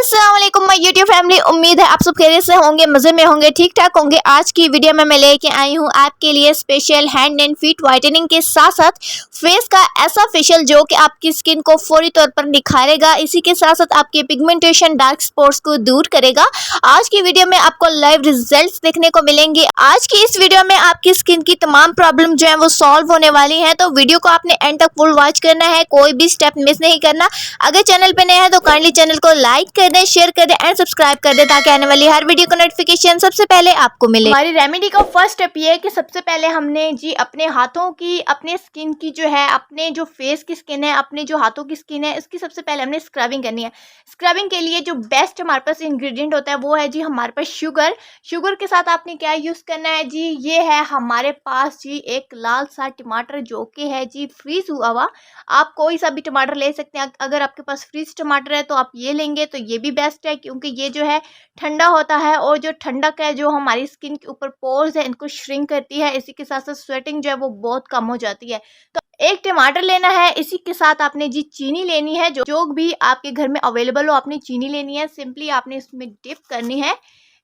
अस्सलाम वालेकुम my YouTube family. उम्मीद है आप सब खैरियत से होंगे, मज़े में होंगे, ठीक ठाक होंगे। आज की वीडियो में मैं लेके आई हूँ आपके लिए special hand and feet whitening के साथ साथ फेस का ऐसा फेशियल जो कि आपकी स्किन को फौरी तौर पर निखारेगा, इसी के साथ साथ आपके पिगमेंटेशन डार्क स्पॉट्स को दूर करेगा। आज की वीडियो में आपको लाइव रिजल्ट देखने को मिलेंगे। आज की इस वीडियो में आपकी स्किन की तमाम प्रॉब्लम जो है वो सॉल्व होने वाली है, तो वीडियो को आपने एंड तक फुल वॉच करना है, कोई भी स्टेप मिस नहीं करना। अगर चैनल पे नए हैं तो काइंडली चैनल को लाइक कर दें, शेयर कर दें एंड सब्सक्राइब कर दें ताकि आने वाली हर वीडियो का नोटिफिकेशन सबसे पहले आपको मिले। हमारी रेमेडी का फर्स्ट स्टेप ये है कि सबसे पहले हमने जी अपने हाथों की, अपने स्किन की जो है, अपने जो फेस की स्किन है, अपने जो हाथों की स्किन है, इसकी सबसे पहले हमने स्क्रबिंग करनी है। स्क्रबिंग के लिए जो बेस्ट हमारे पास इंग्रेडिएंट होता है वो है जी हमारे पास शुगर। शुगर के साथ आपने क्या यूज़ करना है जी, ये है हमारे पास जी एक लाल सा टमाटर जो कि है जी फ्रीज हुआ हुआ। आप कोई सा भी टमाटर ले सकते हैं, अगर आपके पास फ्रीज टमाटर है तो आप ये लेंगे तो ये भी बेस्ट है, क्योंकि ये जो है ठंडा होता है और जो ठंडक है जो हमारी स्किन के ऊपर पोर्स है इनको श्रिंक करती है, इसी के साथ साथ स्वेटिंग जो है वो बहुत कम हो जाती है। तो एक टमाटर लेना है, इसी के साथ आपने जी चीनी लेनी है, जो भी आपके घर में अवेलेबल हो आपने चीनी लेनी है। सिंपली आपने इसमें डिप करनी है,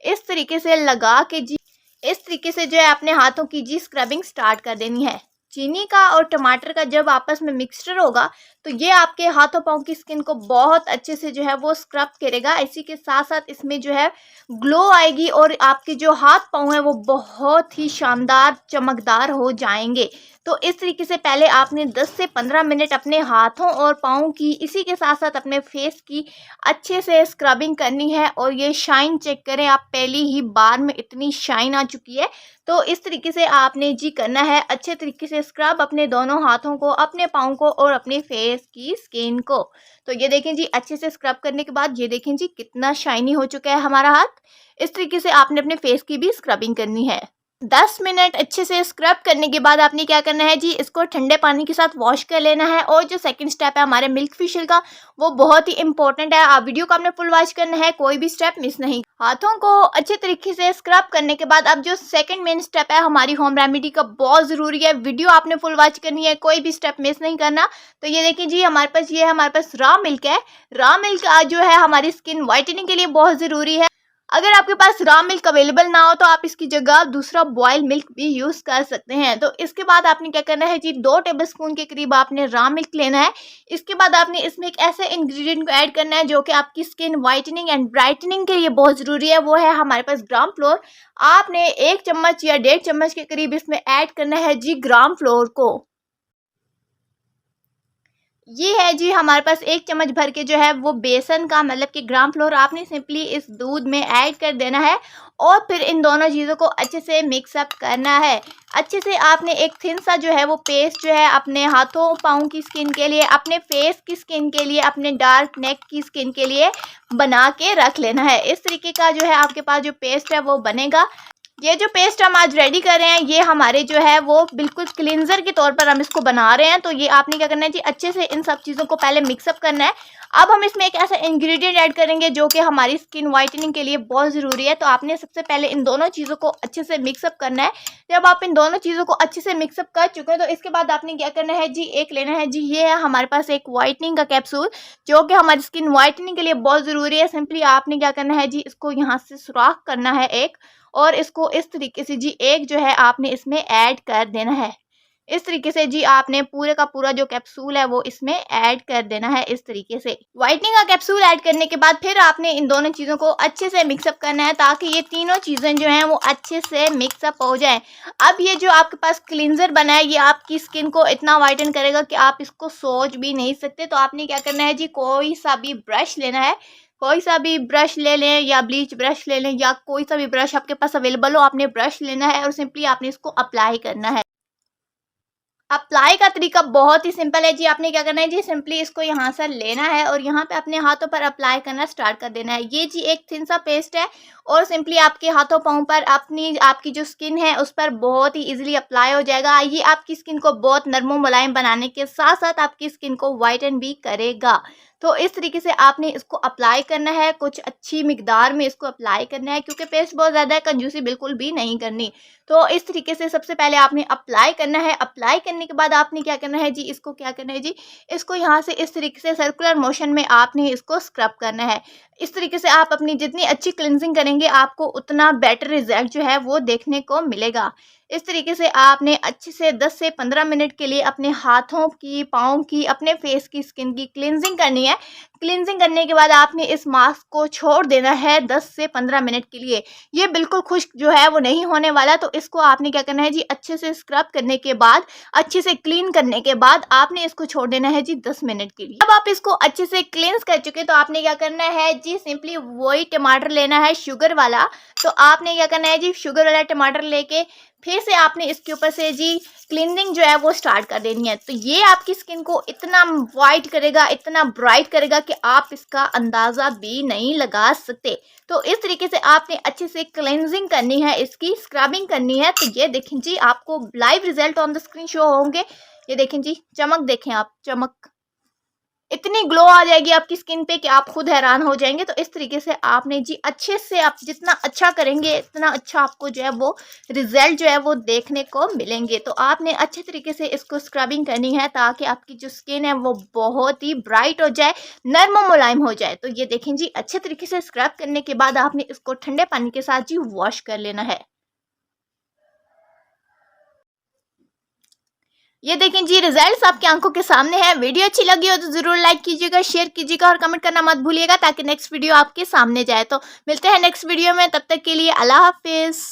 इस तरीके से लगा के जी, इस तरीके से जो है अपने हाथों की जी स्क्रबिंग स्टार्ट कर देनी है। चीनी का और टमाटर का जब आपस में मिक्सचर होगा तो ये आपके हाथों पाँव की स्किन को बहुत अच्छे से जो है वो स्क्रब करेगा। इसी के साथ साथ इसमें जो है ग्लो आएगी और आपके जो हाथ पाँव हैं वो बहुत ही शानदार चमकदार हो जाएंगे। तो इस तरीके से पहले आपने 10 से 15 मिनट अपने हाथों और पाँव की, इसी के साथ साथ अपने फेस की अच्छे से स्क्रबिंग करनी है। और ये शाइन चेक करें, आप पहली ही बार में इतनी शाइन आ चुकी है। तो इस तरीके से आपने जी करना है अच्छे तरीके से स्क्रब अपने दोनों हाथों को, अपने पाँव को और अपने फेस की स्किन को। तो ये देखें जी अच्छे से स्क्रब करने के बाद ये देखें जी कितना शाइनी हो चुका है हमारा हाथ। इस तरीके से आपने अपने फेस की भी स्क्रबिंग करनी है। 10 मिनट अच्छे से स्क्रब करने के बाद आपने क्या करना है जी, इसको ठंडे पानी के साथ वॉश कर लेना है। और जो सेकंड स्टेप है हमारे मिल्क फेशियल का, वो बहुत ही इंपॉर्टेंट है। आप वीडियो को आपने फुल वॉच करना है, कोई भी स्टेप मिस नहीं। हाथों को अच्छे तरीके से स्क्रब करने के बाद अब जो सेकंड मेन स्टेप है हमारी होम रेमेडी का, बहुत ज़रूरी है, वीडियो आपने फुल वॉच करनी है, कोई भी स्टेप मिस नहीं करना। तो ये देखिए जी हमारे पास ये है, हमारे पास रॉ मिल्क है। रॉ मिल्क जो है हमारी स्किन वाइटनिंग के लिए बहुत ज़रूरी है। अगर आपके पास रॉ मिल्क अवेलेबल ना हो तो आप इसकी जगह दूसरा बॉयल मिल्क भी यूज़ कर सकते हैं। तो इसके बाद आपने क्या करना है जी, 2 टेबलस्पून के करीब आपने रॉ मिल्क लेना है। इसके बाद आपने इसमें एक ऐसे इंग्रेडिएंट को ऐड करना है जो कि आपकी स्किन वाइटनिंग एंड ब्राइटनिंग के लिए बहुत ज़रूरी है, वो है हमारे पास ग्राम फ्लोर। आपने 1 चम्मच या 1.5 चम्मच के करीब इसमें ऐड करना है जी ग्राम फ्लोर को। ये है जी हमारे पास 1 चम्मच भर के जो है वो बेसन का, मतलब कि ग्राम फ्लोर आपने सिंपली इस दूध में ऐड कर देना है और फिर इन दोनों चीज़ों को अच्छे से मिक्सअप करना है। अच्छे से आपने एक थिन सा जो है वो पेस्ट जो है अपने हाथों पाँव की स्किन के लिए, अपने फेस की स्किन के लिए, अपने डार्क नेक की स्किन के लिए बना के रख लेना है। इस तरीके का जो है आपके पास जो पेस्ट है वो बनेगा। ये जो पेस्ट हम आज रेडी कर रहे हैं ये हमारे जो है वो बिल्कुल क्लींजर के तौर पर हम इसको बना रहे हैं। तो ये आपने क्या करना है जी, अच्छे से इन सब चीज़ों को पहले मिक्सअप करना है। अब हम इसमें एक ऐसा इंग्रेडिएंट ऐड करेंगे जो कि हमारी स्किन वाइटनिंग के लिए बहुत ज़रूरी है। तो आपने सबसे पहले इन दोनों चीज़ों को अच्छे से मिक्सअप करना है। जब आप इन दोनों चीज़ों को अच्छे से मिक्सअप कर चुके हैं तो इसके बाद आपने क्या करना है जी, एक लेना है जी, ये है हमारे पास एक वाइटनिंग का कैप्सूल जो कि हमारी स्किन वाइटनिंग के लिए बहुत ज़रूरी है। सिंपली आपने क्या करना है जी, इसको यहाँ से सुराख करना है एक, और इसको इस तरीके से जी एक जो है आपने इसमें ऐड कर देना है। इस तरीके से जी आपने पूरे का पूरा जो कैप्सूल है वो इसमें ऐड कर देना है। इस तरीके से व्हाइटनिंग का कैप्सूल ऐड करने के बाद फिर आपने इन दोनों चीज़ों को अच्छे से मिक्सअप करना है ताकि ये तीनों चीज़ें जो हैं वो अच्छे से मिक्सअप हो जाएं। अब ये जो आपके पास क्लींजर बना है ये आपकी स्किन को इतना वाइटन करेगा कि आप इसको सोच भी नहीं सकते। तो आपने क्या करना है जी, कोई सा भी ब्रश लेना है, कोई सा भी ब्रश ले लें या ब्लीच ब्रश ले लें या कोई सा भी ब्रश आपके पास अवेलेबल हो, आपने ब्रश लेना है और सिंपली आपने इसको अप्लाई करना है। अप्लाई का तरीका बहुत ही सिंपल है जी। आपने क्या करना है जी, सिंपली इसको यहाँ से लेना है और यहाँ पे अपने हाथों पर अप्लाई करना स्टार्ट कर देना है। ये जी एक थिन सा पेस्ट है और सिंपली आपके हाथों पाँव पर आपकी जो स्किन है उस पर बहुत ही इजीली अप्लाई हो जाएगा। ये आपकी स्किन को बहुत नरम मुलायम बनाने के साथ साथ आपकी स्किन को वाइटन भी करेगा। तो इस तरीके से आपने इसको अप्लाई करना है, कुछ अच्छी मिकदार में इसको अप्लाई करना है क्योंकि पेस्ट बहुत ज़्यादा है, कंजूसी बिल्कुल भी नहीं करनी। तो इस तरीके से सबसे पहले आपने अप्लाई करना है। अप्लाई करने के बाद आपने क्या करना है जी, इसको क्या करना है जी, इसको यहाँ से इस तरीके से सर्कुलर मोशन में आपने इसको स्क्रब करना है। इस तरीके से आप अपनी जितनी अच्छी क्लिनजिंग करेंगे आपको उतना बेटर रिजल्ट जो है वो देखने को मिलेगा। इस तरीके से आपने अच्छे से 10 से 15 मिनट के लिए अपने हाथों की, पाँव की, अपने फेस की, स्किन की क्लिनजिंग करनी है। क्लिनजिंग करने के बाद आपने इस मास्क को छोड़ देना है 10 से 15 मिनट के लिए। ये बिल्कुल खुश्क जो है वो नहीं होने वाला, तो इसको आपने क्या करना है जी, अच्छे से स्क्रब करने के बाद, अच्छे से क्लीन करने के बाद आपने इसको छोड़ देना है जी 10 मिनट के लिए। अब आप इसको अच्छे से क्लींस कर चुके तो आपने क्या करना है जी, सिंपली वही टमाटर लेना है शुगर वाला। तो आपने क्या करना है जी, शुगर वाला टमाटर लेके फिर से आपने इसके ऊपर से जी क्लीनिंग जो है वो स्टार्ट कर देनी है। तो ये आपकी स्किन को इतना वाइट करेगा, इतना ब्राइट करेगा कि आप इसका अंदाज़ा भी नहीं लगा सकते। तो इस तरीके से आपने अच्छे से क्लेंजिंग करनी है, इसकी स्क्रबिंग करनी है। तो ये देखें जी, आपको live result on the screen show होंगे। ये देखें जी, चमक देखें आप, चमक इतनी ग्लो आ जाएगी आपकी स्किन पे कि आप खुद हैरान हो जाएंगे। तो इस तरीके से आपने जी अच्छे से, आप जितना अच्छा करेंगे इतना अच्छा आपको जो है वो रिजल्ट जो है वो देखने को मिलेंगे। तो आपने अच्छे तरीके से इसको स्क्रबिंग करनी है ताकि आपकी जो स्किन है वो बहुत ही ब्राइट हो जाए, नर्म और मुलायम हो जाए। तो ये देखें जी, अच्छे तरीके से स्क्रब करने के बाद आपने इसको ठंडे पानी के साथ जी वॉश कर लेना है। ये देखें जी, रिजल्ट्स आपकी आंखों के सामने है। वीडियो अच्छी लगी हो तो जरूर लाइक कीजिएगा, शेयर कीजिएगा और कमेंट करना मत भूलिएगा ताकि नेक्स्ट वीडियो आपके सामने जाए। तो मिलते हैं नेक्स्ट वीडियो में, तब तक के लिए अल्लाह हाफिज।